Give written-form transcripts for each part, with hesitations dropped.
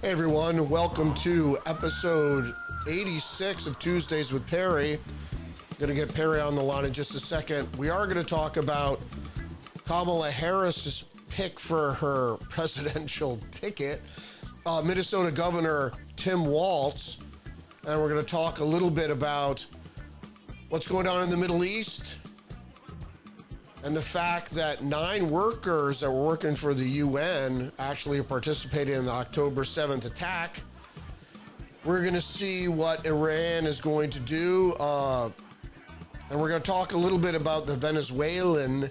Hey everyone, welcome to episode 86 of Tuesdays with Perry. I'm going to get Perry on the line in just a second. We are going to talk about Kamala Harris's pick for her presidential ticket, Minnesota Governor Tim Walz, and we're going to talk a little bit about what's going on in the Middle East and the fact that 9 workers that were working for the UN actually participated in the October 7th attack. We're going to see what Iran is going to do, and we're going to talk a little bit about the Venezuelan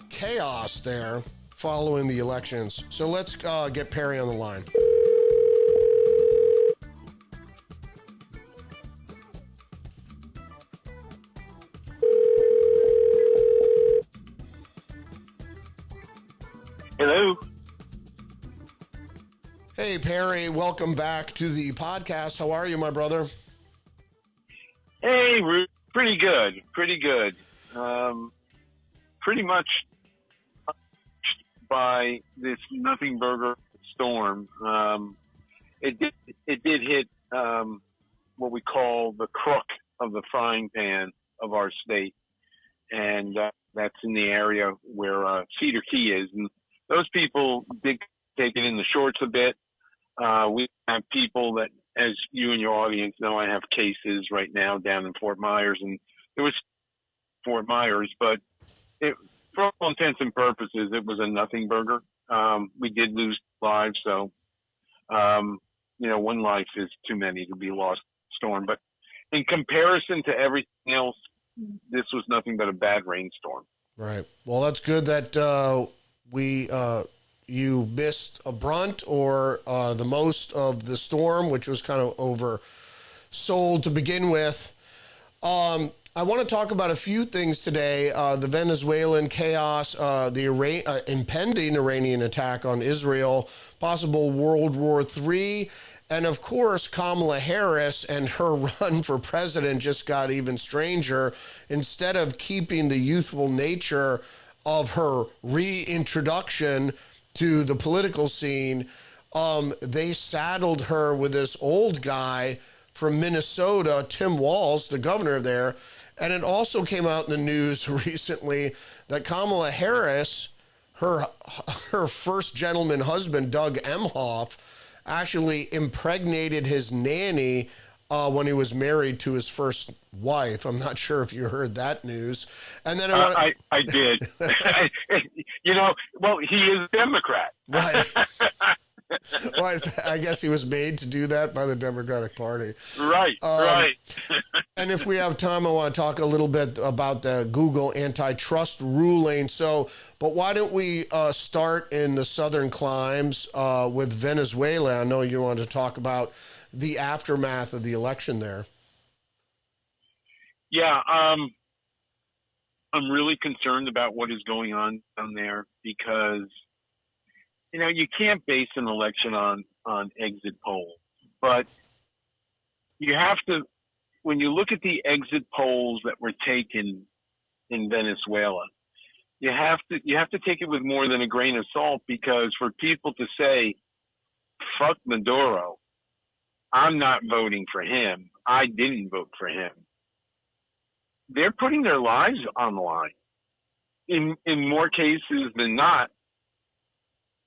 chaos there following the elections. So let's get Perry on the line. Hello. Hey, Perry, welcome back to the podcast. How are you, my brother? Hey, Ruth. Pretty good. Pretty much by this nothing burger storm. It did hit what we call the crook of the frying pan of our state, and that's in the area where Cedar Key is. And those people did take it in the shorts a bit. We have people that, as you and your audience know, I have cases right now down in Fort Myers, and it was Fort Myers, but for all intents and purposes, it was a nothing burger. We did lose lives, so, one life is too many to be lost in a storm. But in comparison to everything else, this was nothing but a bad rainstorm. Right. Well, that's good that you missed a brunt or the most of the storm, which was kind of oversold to begin with. I want to talk about a few things today. The Venezuelan chaos, the impending Iranian attack on Israel, possible World War III, and of course, Kamala Harris and her run for president just got even stranger. Instead of keeping the youthful nature of her reintroduction to the political scene, they saddled her with this old guy from Minnesota, Tim Walz, the governor there. And it also came out in the news recently that Kamala Harris, her first gentleman husband, Doug Emhoff, actually impregnated his nanny when he was married to his first wife. I'm not sure if you heard that news. And then I did. Well, he is a Democrat. Right. Well, I guess he was made to do that by the Democratic Party. Right, right. And if we have time, I want to talk a little bit about the Google antitrust ruling. But why don't we start in the southern climes with Venezuela? I know you want to talk about the aftermath of the election there. Yeah, I'm really concerned about what is going on down there because, you can't base an election on exit polls, but you have to, when you look at the exit polls that were taken in Venezuela, you have to take it with more than a grain of salt, because for people to say, fuck Maduro, I'm not voting for him, I didn't vote for him, they're putting their lives on the line. In more cases than not,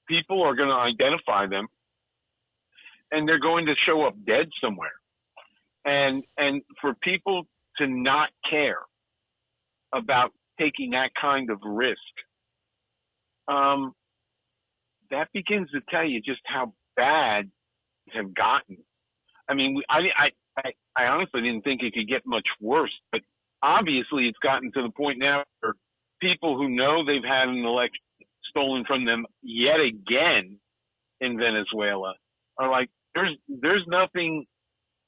people are going to identify them, and they're going to show up dead somewhere. And for people to not care about taking that kind of risk, that begins to tell you just how bad it have gotten. I mean, I honestly didn't think it could get much worse, but obviously it's gotten to the point now where people who know they've had an election stolen from them yet again in Venezuela are like, there's nothing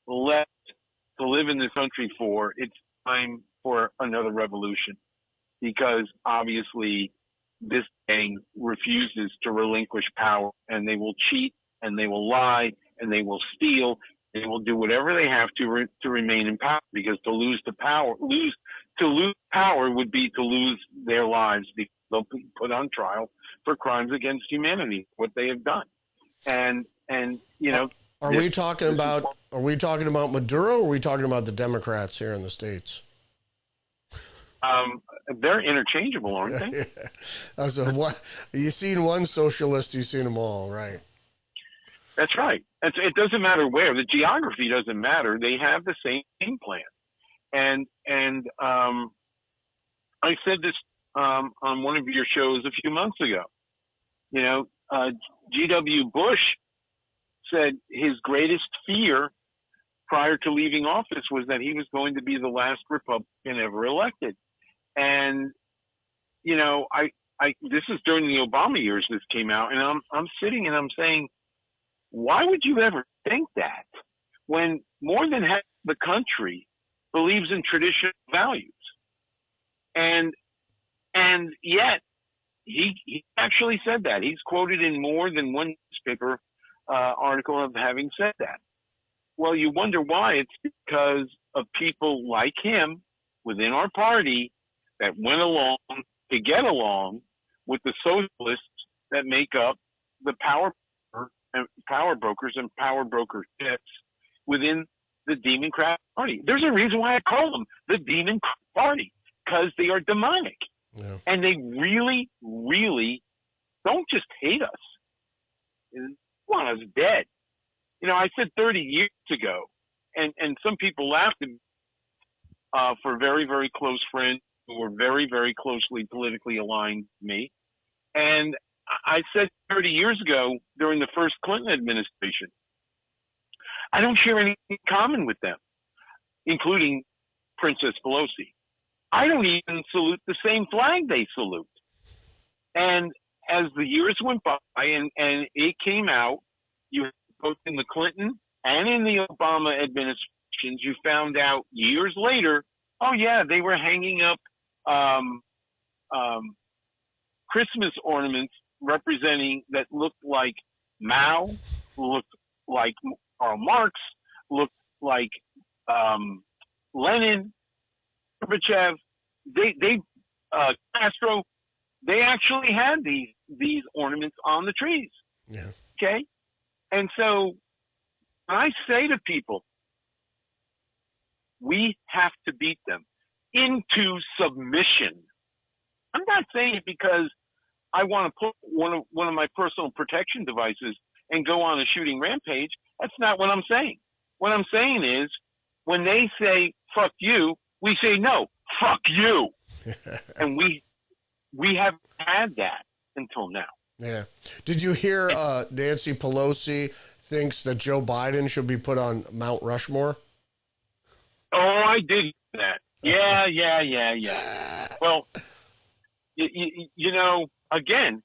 left to live in this country for. It's time for another revolution, because obviously this gang refuses to relinquish power, and they will cheat, and they will lie, and they will steal, and they will do whatever they have to remain in power, because to lose power would be to lose their lives, because they'll be put on trial for crimes against humanity, what they have done. And And you know, are we talking about Maduro, or are we talking about the Democrats here in the States? They're interchangeable, aren't they? So what, you've seen one socialist, you've seen them all, right? That's right. It doesn't matter where. The geography doesn't matter. They have the same game plan. And I said this on one of your shows a few months ago. You know, G.W. Bush said his greatest fear prior to leaving office was that he was going to be the last Republican ever elected. And, you know, this is during the Obama years this came out, and I'm sitting and I'm saying, why would you ever think that when more than half the country believes in traditional values? And yet he actually said that. He's quoted in more than one newspaper article of having said that. Well, you wonder why. It's because of people like him within our party that went along to get along with the socialists that make up the power brokers and power brokerships within the Democrat Party. There's a reason why I call them the Demon Party, because they are demonic. Yeah. And they really, really don't just hate us. They want us dead. You know, I said 30 years ago, and some people laughed at me for very, very close friends who were very, very closely politically aligned with me. And I said 30 years ago during the first Clinton administration, I don't share anything in common with them, including Princess Pelosi. I don't even salute the same flag they salute. And as the years went by and it came out, you both in the Clinton and in the Obama administrations, you found out years later, oh yeah, they were hanging up Christmas ornaments representing that looked like Mao, looked like Karl Marx, looked like Lenin, Gorbachev, Castro. They actually had these ornaments on the trees. Yeah. Okay, and so I say to people, we have to beat them into submission. I'm not saying it because I want to put one of my personal protection devices and go on a shooting rampage. That's not what I'm saying. What I'm saying is, when they say "fuck you," we say no, "fuck you," and we have had that until now. Yeah. Did you hear Nancy Pelosi thinks that Joe Biden should be put on Mount Rushmore? Oh, I did that. Yeah. Well, you know, again,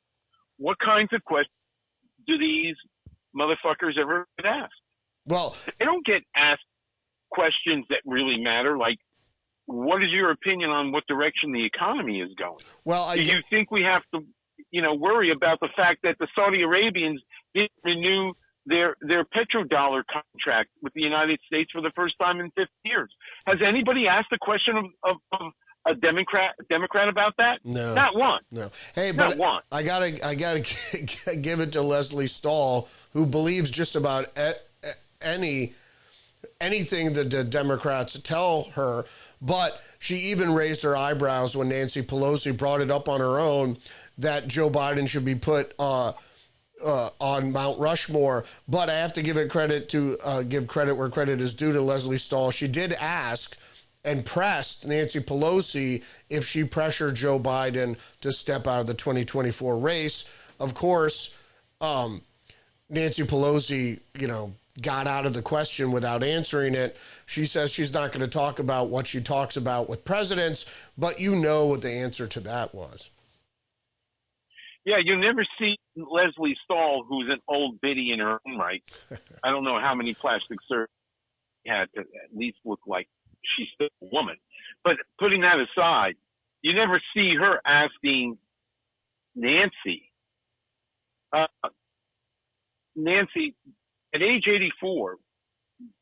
what kinds of questions do these motherfuckers ever get asked? Well, they don't get asked questions that really matter, like, what is your opinion on what direction the economy is going? Well, do you think we have to, you know, worry about the fact that the Saudi Arabians didn't renew their petrodollar contract with the United States for the first time in 50 years? Has anybody asked a question of a Democrat about that? No, not one. No. Hey, not but one. I gotta give it to Leslie Stahl, who believes just about anything that the Democrats tell her. But she even raised her eyebrows when Nancy Pelosi brought it up on her own that Joe Biden should be put on Mount Rushmore. But I have to give credit where credit is due to Leslie Stahl. She did ask and pressed Nancy Pelosi if she pressured Joe Biden to step out of the 2024 race. Of course, Nancy Pelosi, you know, got out of the question without answering it. She says she's not going to talk about what she talks about with presidents, but you know what the answer to that was. Yeah, you never see Leslie Stahl, who's an old biddy in her own right. I don't know how many plastic surgeries she had to at least look like she's still a woman. But putting that aside, you never see her asking Nancy, Nancy, at age 84,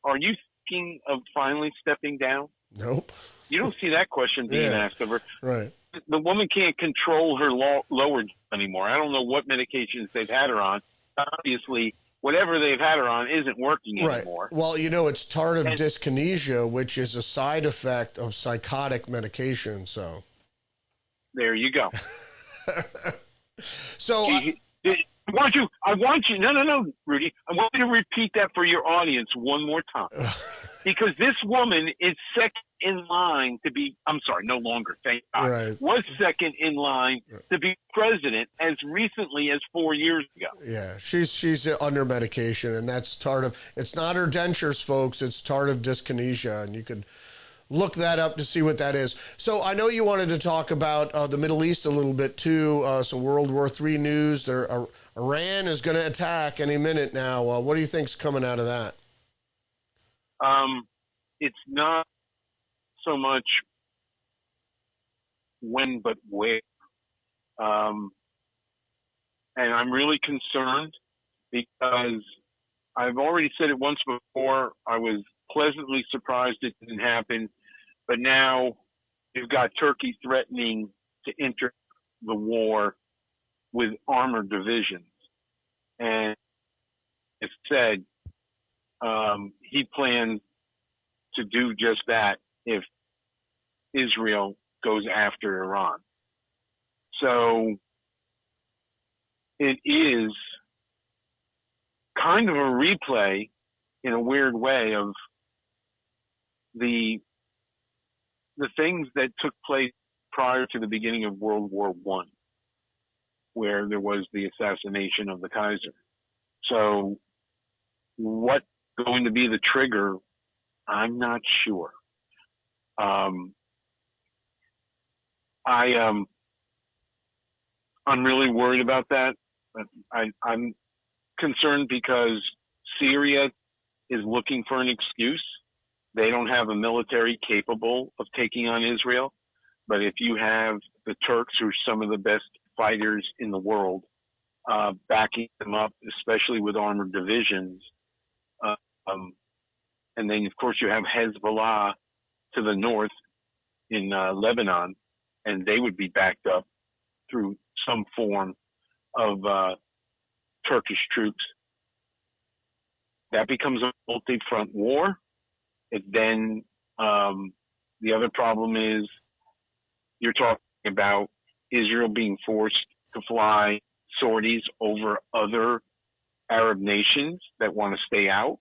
are you thinking of finally stepping down? Nope. You don't see that question being asked of her. Right. The woman can't control her lower anymore. I don't know what medications they've had her on. Obviously, whatever they've had her on isn't working Right. anymore. Well, it's tardive And dyskinesia, which is a side effect of psychotic medication. So, there you go. so I want you, no, Rudy. I want you to repeat that for your audience one more time. Because this woman is second in line to be, I'm sorry, no longer, thank God, right. was second in line to be president as recently as 4 years ago. Yeah, she's under medication, and that's tardive. It's not her dentures, folks. It's tardive dyskinesia, and you could look that up to see what that is. So I know you wanted to talk about the Middle East a little bit too. Some World War III news. Iran is going to attack any minute now. What do you think's coming out of that? It's not so much when, but where. And I'm really concerned because I've already said it once before. I was pleasantly surprised it didn't happen, but now you've got Turkey threatening to enter the war with armored divisions. And it said he plans to do just that if Israel goes after Iran. So it is kind of a replay in a weird way of the things that took place prior to the beginning of World War I, where there was the assassination of the Kaiser. So what's going to be the trigger? I'm not sure. I'm really worried about that. I'm concerned because Syria is looking for an excuse. They don't have a military capable of taking on Israel. But if you have the Turks, who are some of the best fighters in the world, backing them up, especially with armored divisions, and then, of course, you have Hezbollah to the north in Lebanon, and they would be backed up through some form of Turkish troops. That becomes a multi-front war. Then the other problem is you're talking about Israel being forced to fly sorties over other Arab nations that want to stay out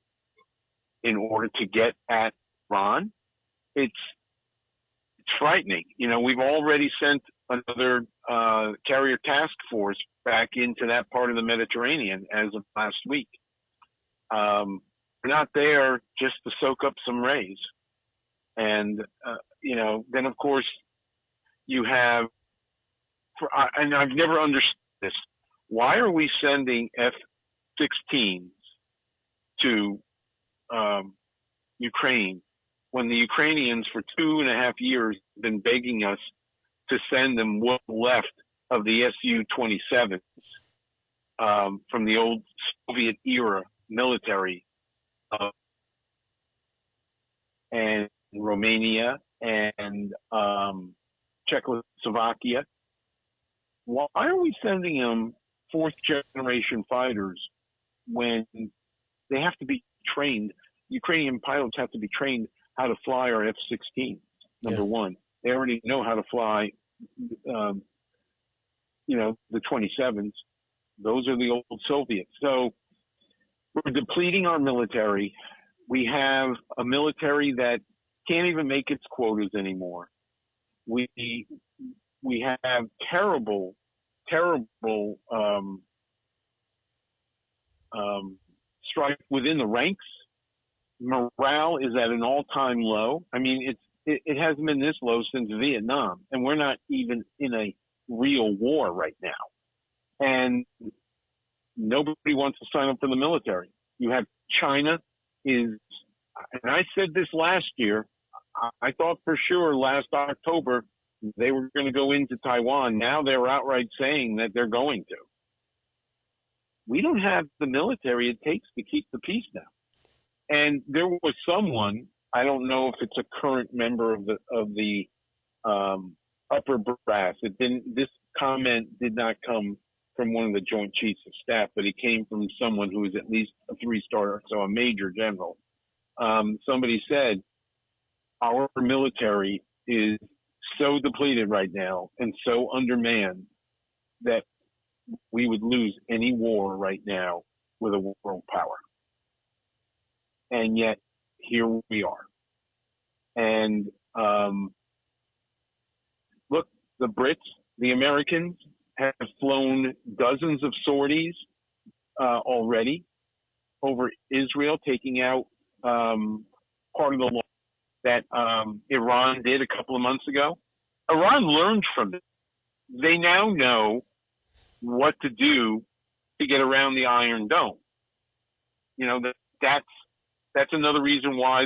in order to get at Iran. It's frightening. We've already sent another carrier task force back into that part of the Mediterranean as of last week. We're not there just to soak up some rays. And, then of course you have, and I've never understood this, why are we sending F-16s to Ukraine when the Ukrainians for 2.5 years have been begging us to send them what's left of the Su-27s from the old Soviet era military and Romania and Czechoslovakia? Why are we sending them fourth generation fighters when they have to be trained? Ukrainian pilots have to be trained how to fly our F-16. Number one, they already know how to fly, the 27s. Those are the old Soviets. So we're depleting our military. We have a military that can't even make its quotas anymore. We have terrible strife within the ranks. Morale is at an all-time low. I mean, it hasn't been this low since Vietnam, and we're not even in a real war right now. And nobody wants to sign up for the military. You have China and I said this last year, I thought for sure last October they were going to go into Taiwan. Now they're outright saying that they're going to. We don't have the military it takes to keep the peace now. And there was someone, I don't know if it's a current member of the upper brass. This comment did not come from one of the Joint Chiefs of Staff, but it came from someone who was at least a 3-star, so a major general. Somebody said, our military is so depleted right now and so undermanned that we would lose any war right now with a world power. And yet, here we are. And look, the Brits, the Americans have flown dozens of sorties already over Israel, taking out part of the law that Iran did a couple of months ago. Iran learned from it. They now know what to do to get around the Iron Dome. You know, that's another reason why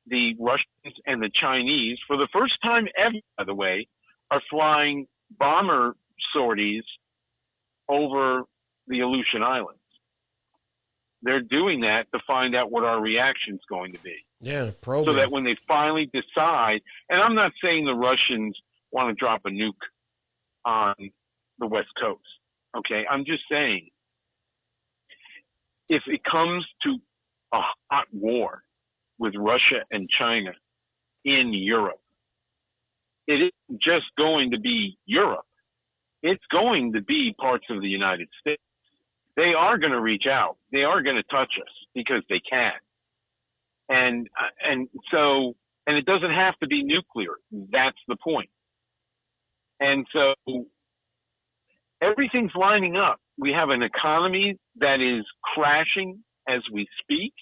the Russians and the Chinese, for the first time ever, by the way, are flying bomber sorties over the Aleutian Islands. They're doing that to find out what our reaction is going to be. Yeah, so that when they finally decide, and I'm not saying the Russians want to drop a nuke on the West Coast, okay? I'm just saying, if it comes to a hot war with Russia and China in Europe, it isn't just going to be Europe. It's going to be parts of the United States. They are going to reach out. They are going to touch us because they can. And so it doesn't have to be nuclear. That's the point. And so everything's lining up. We have an economy that is crashing as we speak.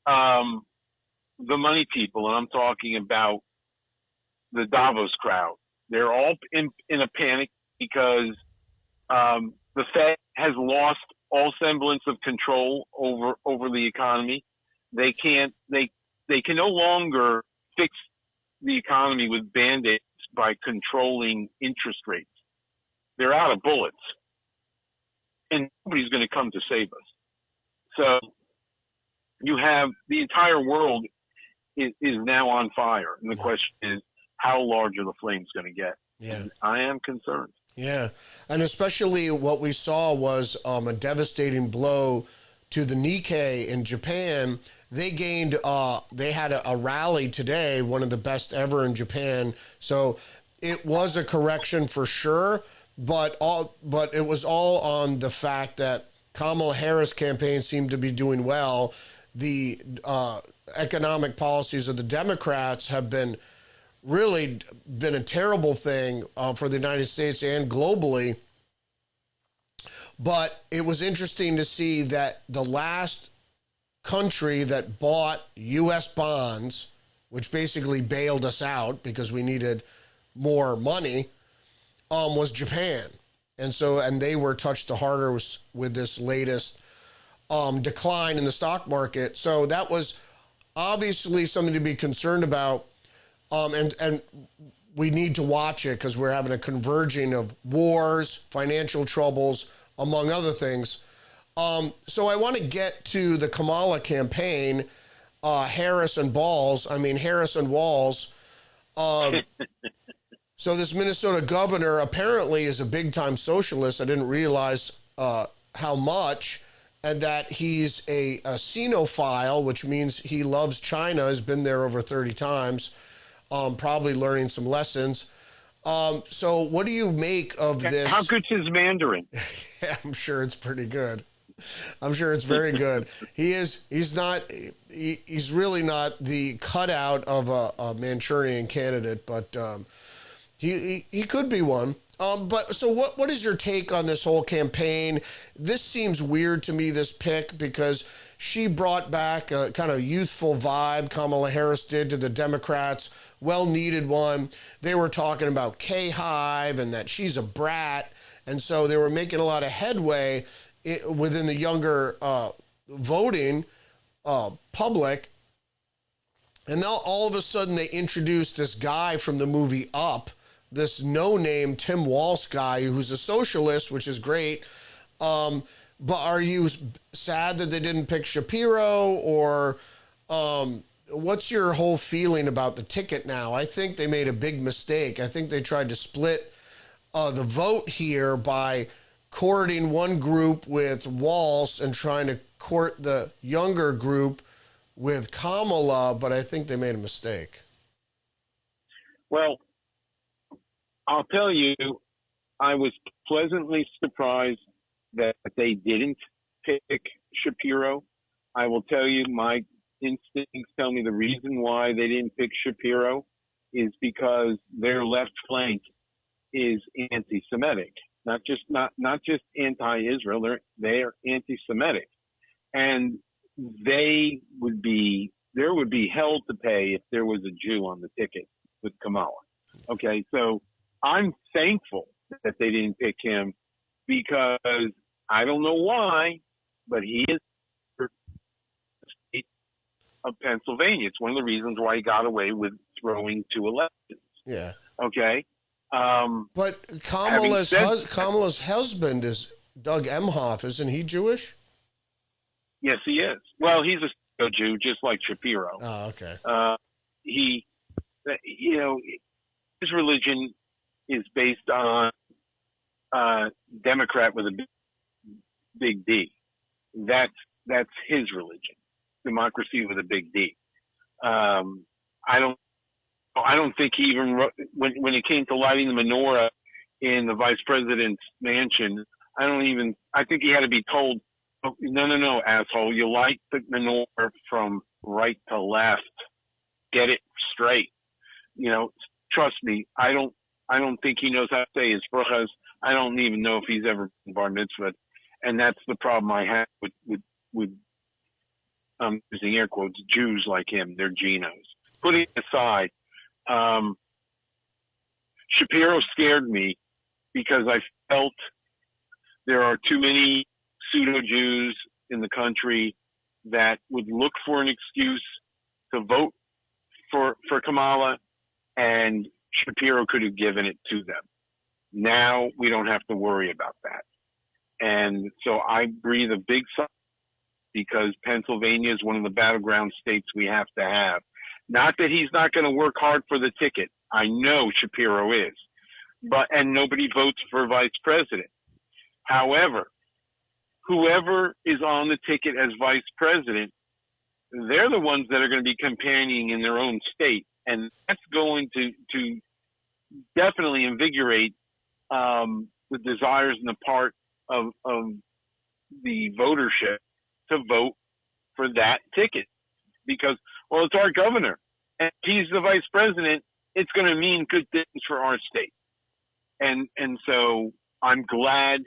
The money people, and I'm talking about the Davos crowd, they're all in a panic because the Fed has lost all semblance of control over the economy. They can no longer fix the economy with band-aids by controlling interest rates. They're out of bullets, and nobody's going to come to save us. So you have the entire world is now on fire, and the question is, how large are the flames going to get? Yeah, and I am concerned. Yeah, and especially what we saw was a devastating blow to the Nikkei in Japan. They gained, they had a rally today, one of the best ever in Japan. So it was a correction for sure, but it was all on the fact that Kamala Harris campaign seemed to be doing well. The economic policies of the Democrats have really been a terrible thing for the United States and globally. But it was interesting to see that the last country that bought U.S. bonds, which basically bailed us out because we needed more money, was Japan. And they were touched the harder with this latest decline in the stock market. So that was obviously something to be concerned about. And we need to watch it because we're having a converging of wars, financial troubles, among other things. So I want to get to the Kamala campaign, Harris and Walz. So this Minnesota governor apparently is a big-time socialist. I didn't realize how much, and that he's a Sinophile, which means he loves China, has been there over 30 times. Probably learning some lessons. So what do you make of this? How good's his Mandarin? Yeah, I'm sure it's pretty good. I'm sure it's very good. He's really not the cutout of a Manchurian candidate, but he could be one. But so what is your take on this whole campaign? This seems weird to me, this pick, because she brought back a kind of youthful vibe, Kamala Harris did, to the Democrats. Well-needed one. They were talking about K-Hive and that she's a brat. And so they were making a lot of headway within the younger voting public. And now all of a sudden they introduced this guy from the movie Up, this no-name Tim Walz guy who's a socialist, which is great. But are you sad that they didn't pick Shapiro, or what's your whole feeling about the ticket now? I think they made a big mistake. I think they tried to split the vote here by courting one group with Walz and trying to court the younger group with Kamala, but I think they made a mistake. Well, I'll tell you, I was pleasantly surprised that they didn't pick Shapiro. I will tell you, my instincts tell me the reason why they didn't pick Shapiro is because their left flank is anti-Semitic, not just anti-Israel. They're anti-Semitic, and there would be hell to pay if there was a Jew on the ticket with Kamala. Okay, so I'm thankful that they didn't pick him because I don't know why, but he is the state of Pennsylvania. It's one of the reasons why he got away with throwing 2 elections. Yeah. Okay. But Kamala's husband is Doug Emhoff. Isn't he Jewish? Yes, he is. Well, he's a Jew, just like Shapiro. Oh, okay. His religion is based on Democrat with a big D. That's his religion, democracy with a big D. I don't think he even wrote, when it came to lighting the menorah in the vice president's mansion. I think he had to be told, oh, no, asshole, you light the menorah from right to left. Get it straight. Trust me. I don't think he knows how to say his brachas. I don't even know if he's ever been bar mitzvah. And that's the problem I have with using air quotes, Jews like him, they're genos. Putting aside, Shapiro scared me because I felt there are too many pseudo-Jews in the country that would look for an excuse to vote for Kamala, and Shapiro could have given it to them. Now we don't have to worry about that. And so I breathe a big sigh because Pennsylvania is one of the battleground states we have to have. Not that he's not going to work hard for the ticket. I know Shapiro is. And nobody votes for vice president. However, whoever is on the ticket as vice president, they're the ones that are going to be campaigning in their own state. And that's going to definitely invigorate the desires on the part of the votership to vote for that ticket. Because, well, it's our governor. And if he's the vice president, it's going to mean good things for our state. And so I'm glad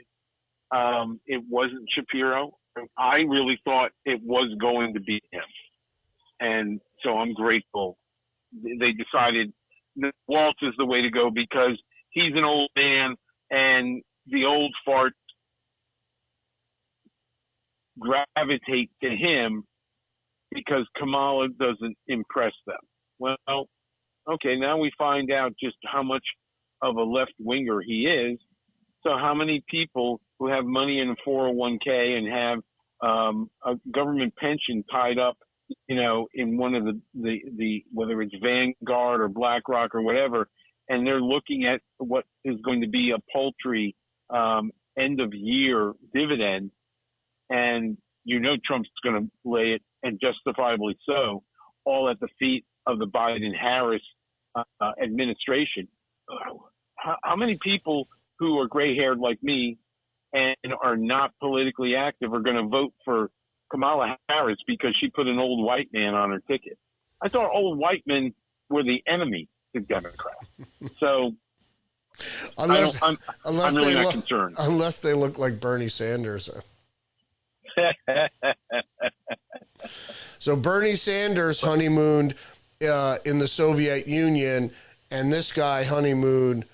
it wasn't Shapiro. I really thought it was going to be him. And so I'm grateful they decided that Walz is the way to go because he's an old man and the old farts gravitate to him because Kamala doesn't impress them. Well, okay, now we find out just how much of a left-winger he is. So how many people who have money in a 401k and have a government pension tied up, in one of the whether it's Vanguard or BlackRock or whatever, and they're looking at what is going to be a paltry end of year dividend, and Trump's going to lay it, and justifiably so, all at the feet of the Biden-Harris administration. How many people who are gray-haired like me and are not politically active are going to vote for Kamala Harris because she put an old white man on her ticket? I thought old white men were the enemy to Democrats. So I'm really not concerned. Unless they look like Bernie Sanders. So Bernie Sanders honeymooned in the Soviet Union, and this guy honeymooned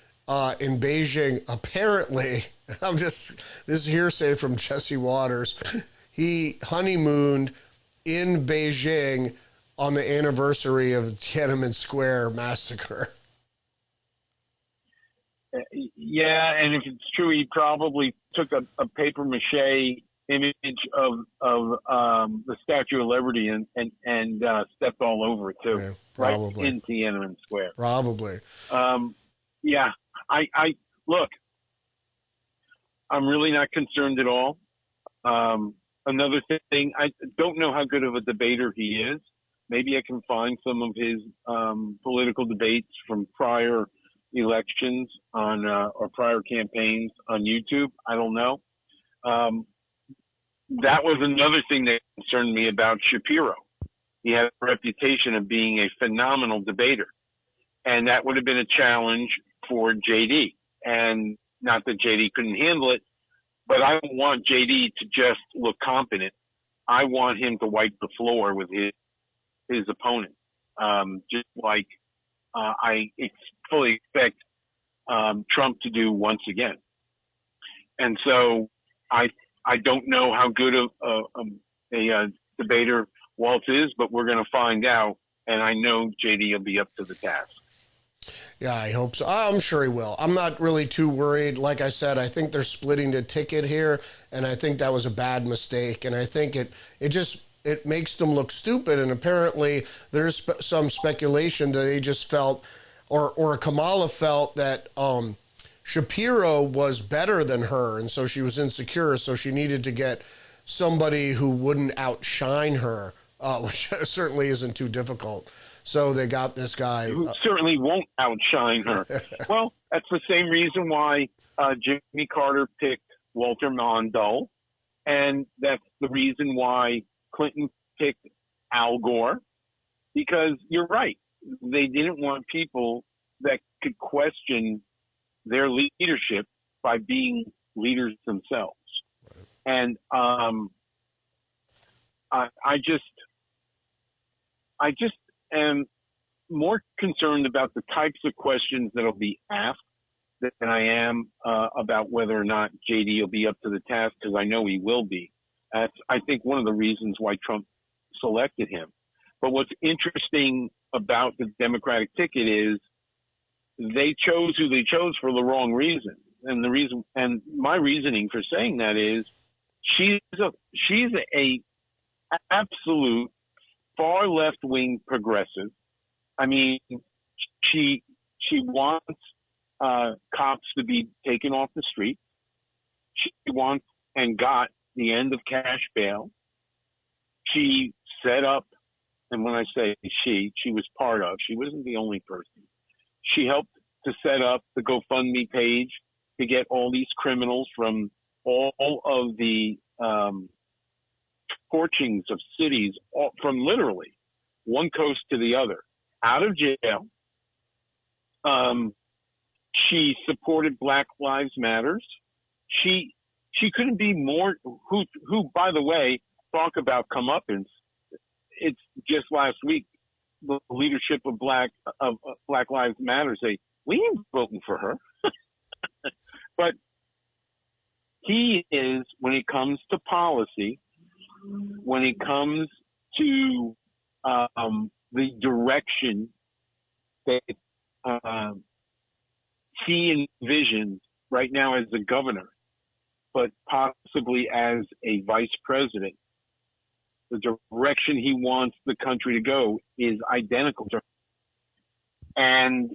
in Beijing. Apparently, this is hearsay from Jesse Waters. He honeymooned in Beijing on the anniversary of the Tiananmen Square massacre. Yeah, and if it's true, he probably took a paper mache image of the Statue of Liberty and stepped all over it too. Yeah, probably. Right in Tiananmen Square. Probably. Yeah, I look. I'm really not concerned at all. Another thing, I don't know how good of a debater he is. Maybe I can find some of his political debates from prior elections on or prior campaigns on YouTube. I don't know. That was another thing that concerned me about Shapiro. He had a reputation of being a phenomenal debater, and that would have been a challenge for JD. And not that JD couldn't handle it, but I don't want JD to just look competent. I want him to wipe the floor with his opponent, just like I fully expect Trump to do once again. And so I don't know how good a debater Waltz is, but we're going to find out, and I know JD will be up to the task. Yeah, I hope so. I'm sure he will. I'm not really too worried. Like I said, I think they're splitting the ticket here, and I think that was a bad mistake. And I think it makes them look stupid. And apparently there's some speculation that they just felt, or Kamala felt that Shapiro was better than her, and so she was insecure, so she needed to get somebody who wouldn't outshine her, which certainly isn't too difficult. So they got this guy. Who certainly won't outshine her. Well, that's the same reason why Jimmy Carter picked Walter Mondale, and that's the reason why Clinton picked Al Gore, because you're right. They didn't want people that could question their leadership by being leaders themselves. And I just am more concerned about the types of questions that will be asked than I am about whether or not JD will be up to the task, because I know he will be. That's, I think, one of the reasons why Trump selected him. But what's interesting about the Democratic ticket is they chose who they chose for the wrong reason. And my reasoning for saying that is she's a absolute far left wing progressive. I mean, she wants cops to be taken off the street. She wants and got the end of cash bail. She set up, and when I say she was part of, she wasn't the only person. She helped to set up the GoFundMe page to get all these criminals from all of the torchings of cities, from literally one coast to the other, out of jail. She supported Black Lives Matters. She couldn't be more, who, by the way, talk about comeuppance. It's just last week, the leadership of Black Lives Matter say, we ain't voting for her. But he is, when it comes to policy, when it comes to the direction that he envisions right now as a governor, but possibly as a vice president, the direction he wants the country to go is identical to, and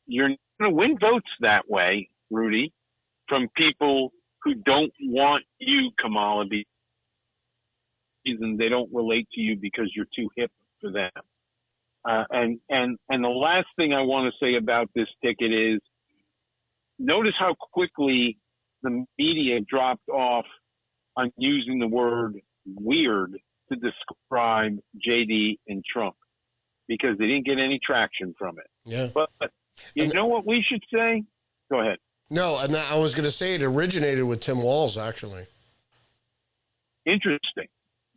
you're not going to win votes that way, Rudy, from people who don't want you, Kamala, and they don't relate to you because you're too hip for them. And the last thing I want to say about this ticket is, notice how quickly the media dropped off on using the word weird to describe JD and Trump, because they didn't get any traction from it. Yeah. But you know what we should say? Go ahead. No, and I was going to say it originated with Tim Walz, actually. Interesting.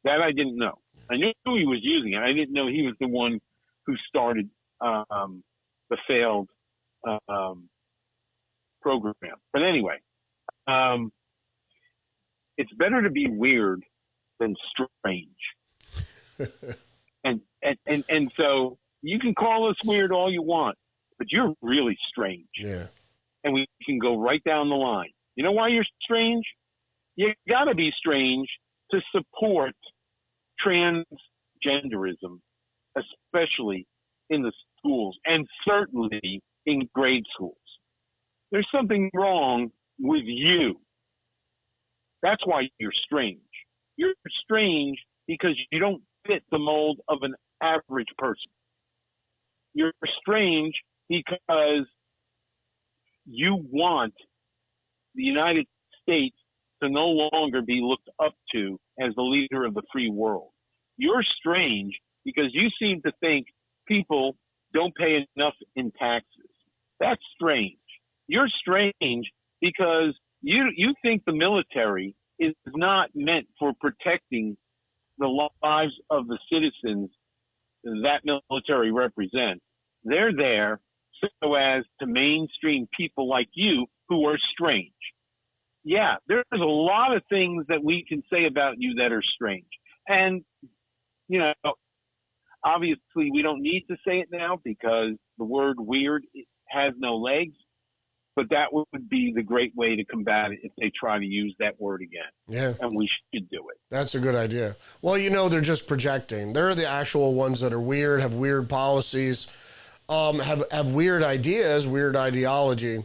That I didn't know. I knew he was using it. I didn't know he was the one who started the failed program. But anyway, it's better to be weird than strange. and so you can call us weird all you want, but you're really strange. Yeah. And we can go right down the line. You know why you're strange? You got to be strange to support transgenderism, especially in the schools and certainly in grade schools. There's something wrong with you That's why you're strange. You're strange because you don't fit the mold of an average person. You're strange because you want the United States to no longer be looked up to as the leader of the free world. You're strange because you seem to think people don't pay enough in taxes. That's strange. You're strange because you think the military is not meant for protecting the lives of the citizens that military represents. They're there so as to mainstream people like you who are strange. Yeah, there's a lot of things that we can say about you that are strange. And, you know, obviously we don't need to say it now because the word weird has no legs, but that would be the great way to combat it if they try to use that word again. Yeah. And we should do it. That's a good idea. Well, you know, they're just projecting. They're the actual ones that are weird, have weird policies, have weird ideas, weird ideology.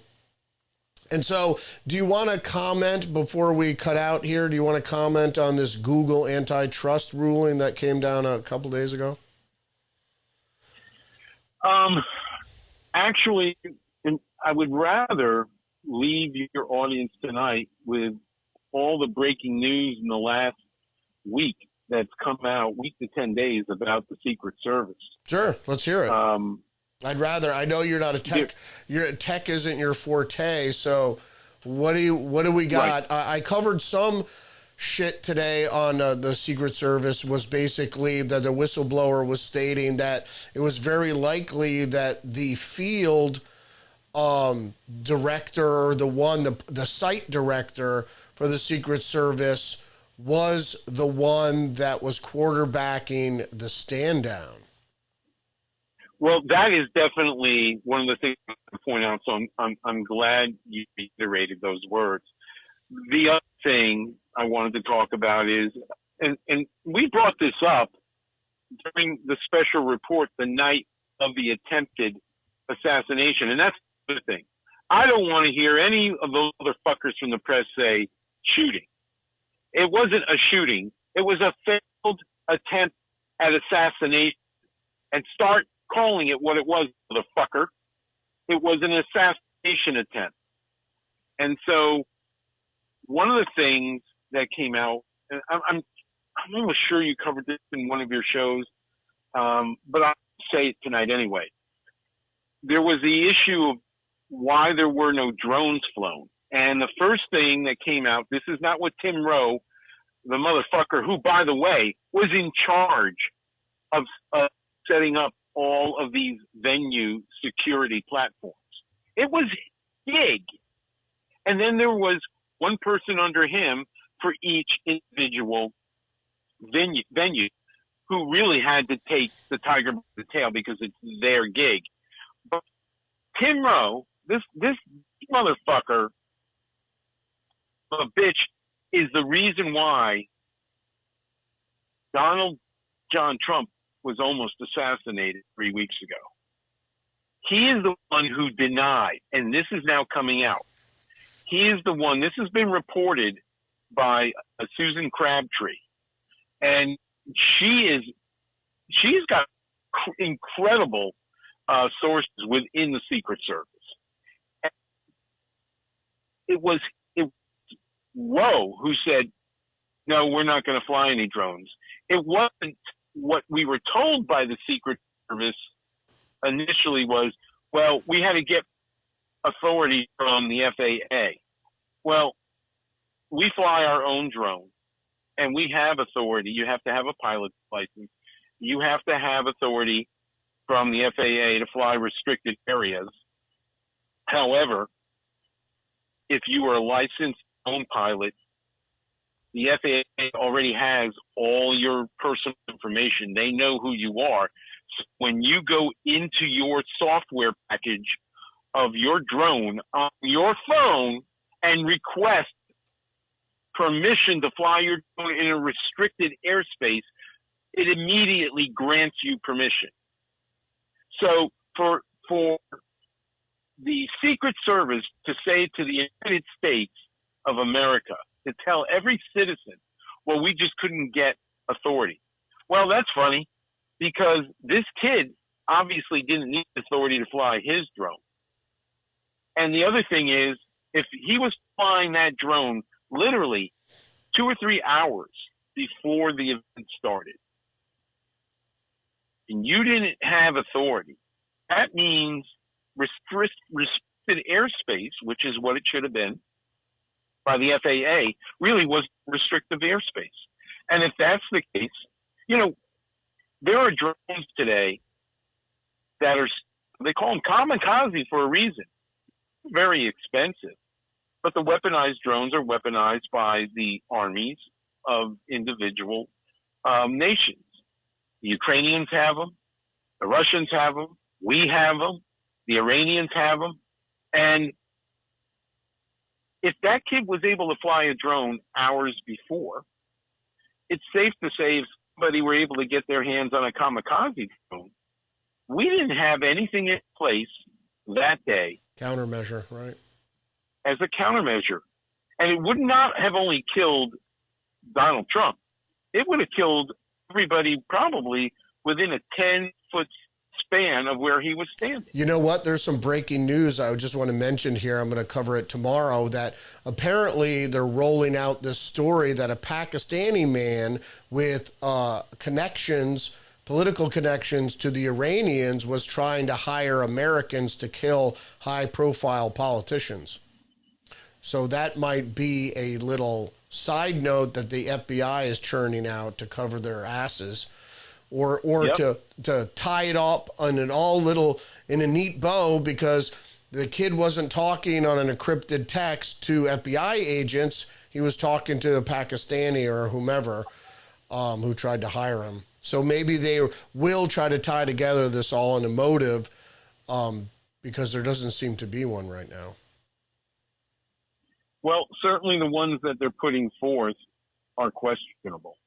And so, do you want to comment before we cut out here? Do you want to comment on this Google antitrust ruling that came down a couple days ago? Actually, I would rather leave your audience tonight with all the breaking news in the last week that's come out, week to 10 days, about the Secret Service. Sure, let's hear it. I know you're not a tech, tech isn't your forte, so what do we got? Right. I covered some shit today on the Secret Service. Was basically that the whistleblower was stating that it was very likely that the field director, or the site director for the Secret Service was the one that was quarterbacking the stand down. Well, that is definitely one of the things to point out. So I'm glad you reiterated those words. The other thing I wanted to talk about is, and we brought this up during the special report the night of the attempted assassination, and that's the thing. I don't want to hear any of those other fuckers from the press say shooting. It wasn't a shooting. It was a failed attempt at assassination, and start calling it what it was, the fucker. It was an assassination attempt. And so one of the things that came out, and I'm almost sure you covered this in one of your shows, but I'll say it tonight anyway. There was the issue of why there were no drones flown. And the first thing that came out, this is not what Tim Rowe, the motherfucker, who, by the way, was in charge of setting up all of these venue security platforms. It was big. And then there was one person under him for each individual venue who really had to take the tiger by the tail because it's their gig. But Tim Rowe, this motherfucker, a bitch, is the reason why Donald John Trump was almost assassinated 3 weeks ago. He is the one who denied, and this is now coming out. He is the one, this has been reported by Susan Crabtree, and she's got incredible sources within the Secret Service. And it was Rowe who said, no, we're not going to fly any drones. It wasn't what we were told by the Secret Service initially was, well, we had to get authority from the FAA. Well, we fly our own drone, and we have authority. You have to have a pilot's license. You have to have authority from the FAA to fly restricted areas. However, if you are a licensed drone pilot, the FAA already has all your personal information. They know who you are. So when you go into your software package of your drone on your phone and request permission to fly your drone in a restricted airspace, it immediately grants you permission. So for the Secret Service to say to the United States of America, to tell every citizen, well, we just couldn't get authority. Well, that's funny because this kid obviously didn't need authority to fly his drone. And the other thing is, if he was flying that drone literally 2 or 3 hours before the event started, and you didn't have authority, that means restricted airspace, which is what it should have been by the FAA, really was restrictive airspace. And if that's the case, there are drones today that they call them kamikaze for a reason. Very expensive. But the weaponized drones are weaponized by the armies of individual nations. The Ukrainians have them. The Russians have them. We have them. The Iranians have them. And if that kid was able to fly a drone hours before, it's safe to say if somebody were able to get their hands on a kamikaze drone, we didn't have anything in place that day. Countermeasure, right? As a countermeasure. And it would not have only killed Donald Trump. It would have killed everybody probably within a 10-foot span of where he was standing. You know what? There's some breaking news I just want to mention here. I'm going to cover it tomorrow, that apparently they're rolling out this story that a Pakistani man with political connections to the Iranians was trying to hire Americans to kill high-profile politicians. So that might be a little side note that the FBI is churning out to cover their asses, or yep, to tie it up in a neat bow, because the kid wasn't talking on an encrypted text to FBI agents. He was talking to a Pakistani or whomever who tried to hire him. So maybe they will try to tie together this all in a motive, because there doesn't seem to be one right now. Well, certainly the ones that they're putting forth are questionable.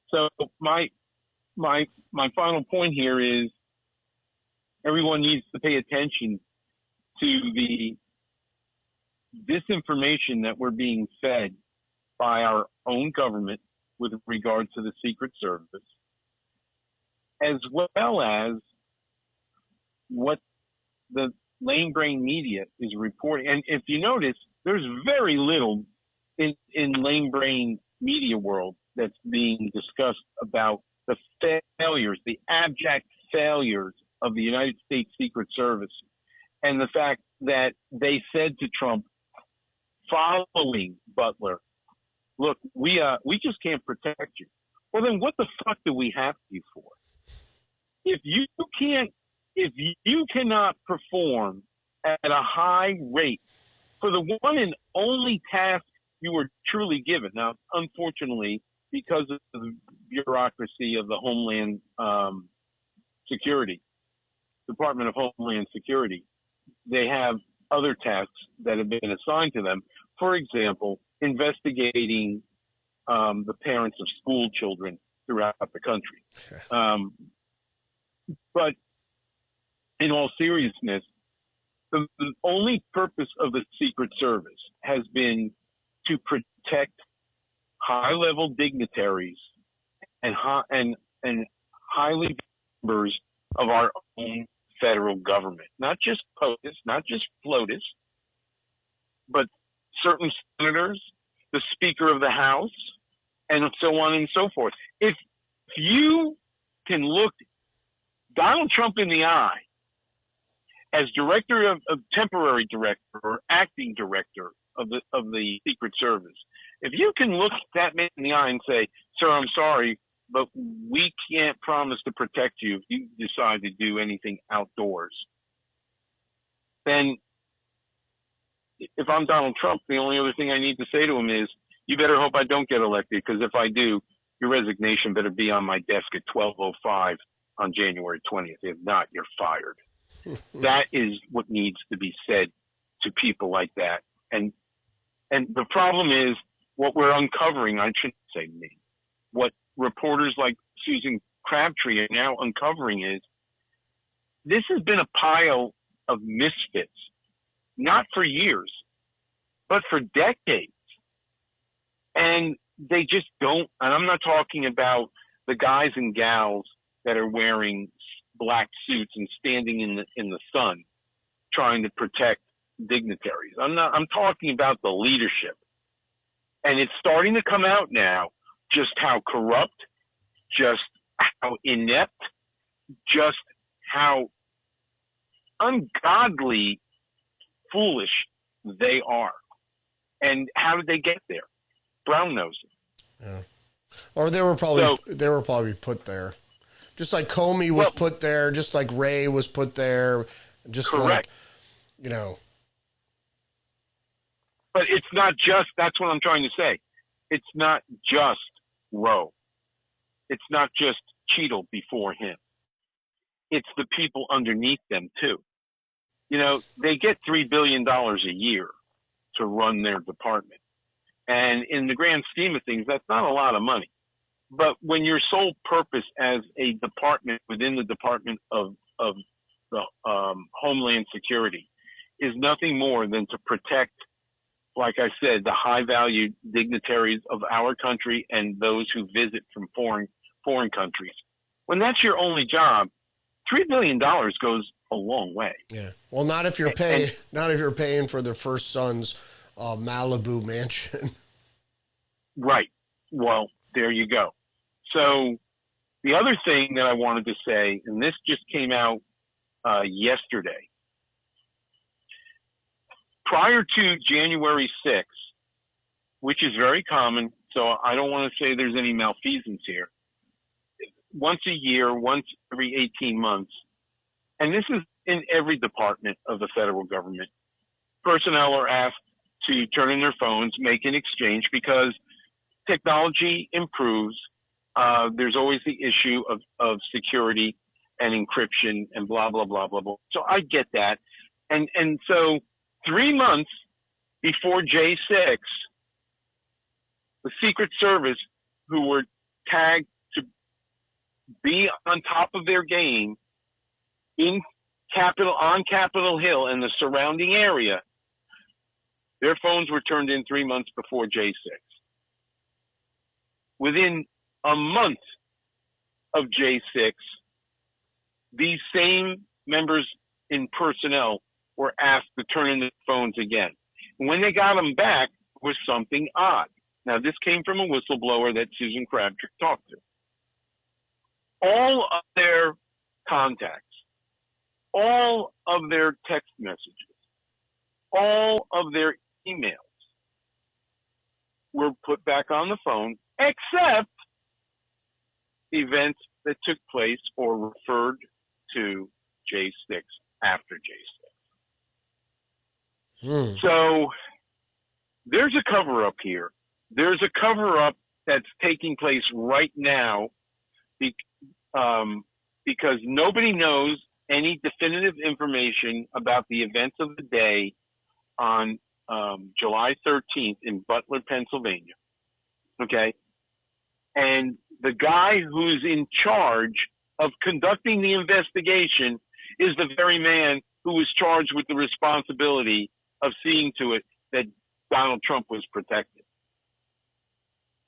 So my final point here is everyone needs to pay attention to the disinformation that we're being fed by our own government with regard to the Secret Service, as well as what the lame brain media is reporting. And if you notice, there's very little in lame brain media world that's being discussed about the failures, the abject failures of the United States Secret Service, and the fact that they said to Trump, following Butler, look, we just can't protect you. Well, then what the fuck do we have you for? If you cannot perform at a high rate for the one and only task you were truly given. Now, unfortunately, because of the bureaucracy of the Homeland Security, Department of Homeland Security, they have other tasks that have been assigned to them. For example, investigating the parents of school children throughout the country. But in all seriousness, the only purpose of the Secret Service has been to protect high-level dignitaries and highly members of our own federal government. Not just POTUS, not just FLOTUS, but certain senators, the Speaker of the House, and so on and so forth. If you can look Donald Trump in the eye as temporary director or acting director of the Secret Service, if you can look that man in the eye and say, sir, I'm sorry, but we can't promise to protect you if you decide to do anything outdoors, then if I'm Donald Trump, the only other thing I need to say to him is, you better hope I don't get elected, because if I do, your resignation better be on my desk at 12:05 on January 20th. If not, you're fired. That is what needs to be said to people like that. And the problem is what we're uncovering, I shouldn't say me, what reporters like Susan Crabtree are now uncovering is this has been a pile of misfits, not for years, but for decades. And they just don't, and I'm not talking about the guys and gals that are wearing black suits and standing in the sun trying to protect dignitaries. I'm talking about the leadership. And it's starting to come out now just how corrupt, just how inept, just how ungodly foolish they are. And how did they get there? Brown knows it. Yeah. Or they were probably put there. Just like Comey was put there, just like Ray was put there, just correct. Like, you know. But it's not just, that's what I'm trying to say. It's not just Roe. It's not just Cheadle before him. It's the people underneath them too. You know, they get $3 billion a year to run their department. And in the grand scheme of things, that's not a lot of money. But when your sole purpose as a department within the Department of the Homeland Security is nothing more than to protect, like I said, the high-valued dignitaries of our country and those who visit from foreign countries. When that's your only job, $3 billion goes a long way. Yeah. Well, not if you're paying for their first son's Malibu mansion. Right. Well, there you go. So the other thing that I wanted to say, and this just came out yesterday, prior to January 6th, which is very common, so I don't want to say there's any malfeasance here. Once a year, once every 18 months, and this is in every department of the federal government, personnel are asked to turn in their phones, make an exchange, because technology improves. There's always the issue of security and encryption and blah, blah, blah, blah, blah. So I get that. And so 3 months before J6, the Secret Service, who were tagged to be on top of their game on Capitol Hill and the surrounding area, their phones were turned in 3 months before J6. Within a month of J6, these same members in personnel were asked to turn in their phones again. And when they got them back, it was something odd. Now, this came from a whistleblower that Susan Crabtree talked to. All of their contacts, all of their text messages, all of their emails were put back on the phone, except events that took place or referred to J6 after J6. So there's a cover-up here. There's a cover-up that's taking place right now because nobody knows any definitive information about the events of the day on July 13th in Butler, Pennsylvania. Okay? And the guy who's in charge of conducting the investigation is the very man who was charged with the responsibility of seeing to it that Donald Trump was protected.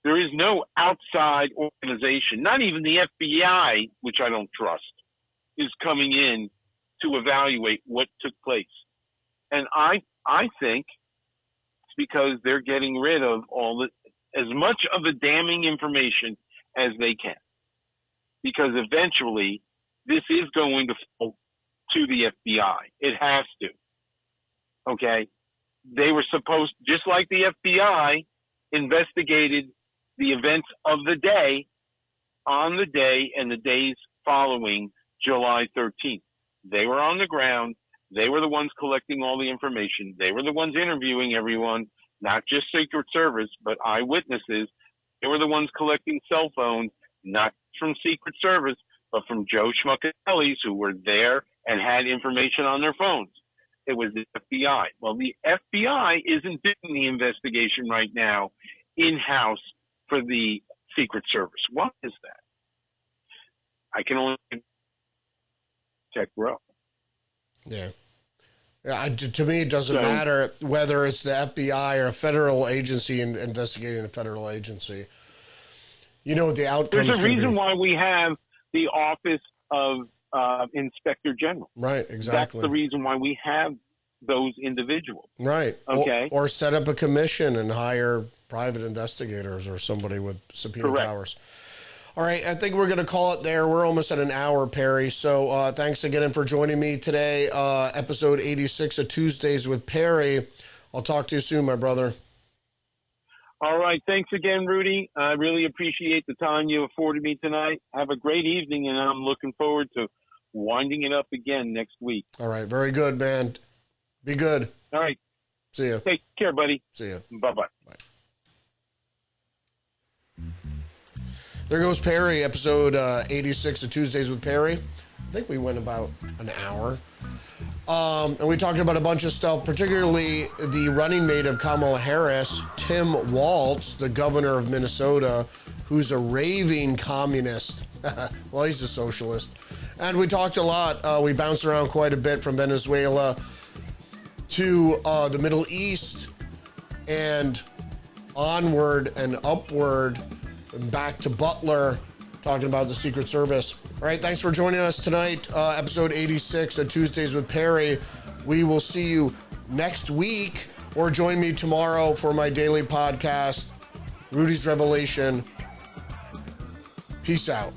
There is no outside organization, not even the FBI, which I don't trust, is coming in to evaluate what took place. And I think it's because they're getting rid of as much of the damning information as they can. Because eventually this is going to fall to the FBI. It has to. Okay? They were supposed, just like the FBI investigated the events of the day on the day and the days following July 13th. They were on the ground. They were the ones collecting all the information. They were the ones interviewing everyone, not just Secret Service, but eyewitnesses. They were the ones collecting cell phones, not from Secret Service, but from Joe Schmuckatellis, who were there and had information on their phones. It was the FBI. Well, the FBI isn't doing the investigation right now in-house for the Secret Service. What is that? I can only check Roe. Yeah. To me, it doesn't matter whether it's the FBI or a federal agency investigating a federal agency. You know what the outcome is. There's a reason why we have the Office of Inspector General. Right, exactly. That's the reason why we have those individuals. Right. Okay. Or set up a commission and hire private investigators or somebody with subpoena powers. All right, I think we're going to call it there. We're almost at an hour, Perry. So thanks again for joining me today. Episode 86 of Tuesdays with Perry. I'll talk to you soon, my brother. All right. Thanks again, Rudy. I really appreciate the time you afforded me tonight. Have a great evening, and I'm looking forward to winding it up again next week. All right. Very good, man. Be good. All right. See ya. Take care, buddy. See ya. Bye-bye. Bye. There goes Perry, episode 86 of Tuesdays with Perry. I think we went about an hour. And we talked about a bunch of stuff, particularly the running mate of Kamala Harris, Tim Walz, the governor of Minnesota, who's a raving communist. Well, he's a socialist. And we talked a lot. We bounced around quite a bit from Venezuela to the Middle East and onward and upward and back to Butler, talking about the Secret Service. All right, thanks for joining us tonight. Episode 86 of Tuesdays with Perry. We will see you next week, or join me tomorrow for my daily podcast, Rudy's Revelation. Peace out.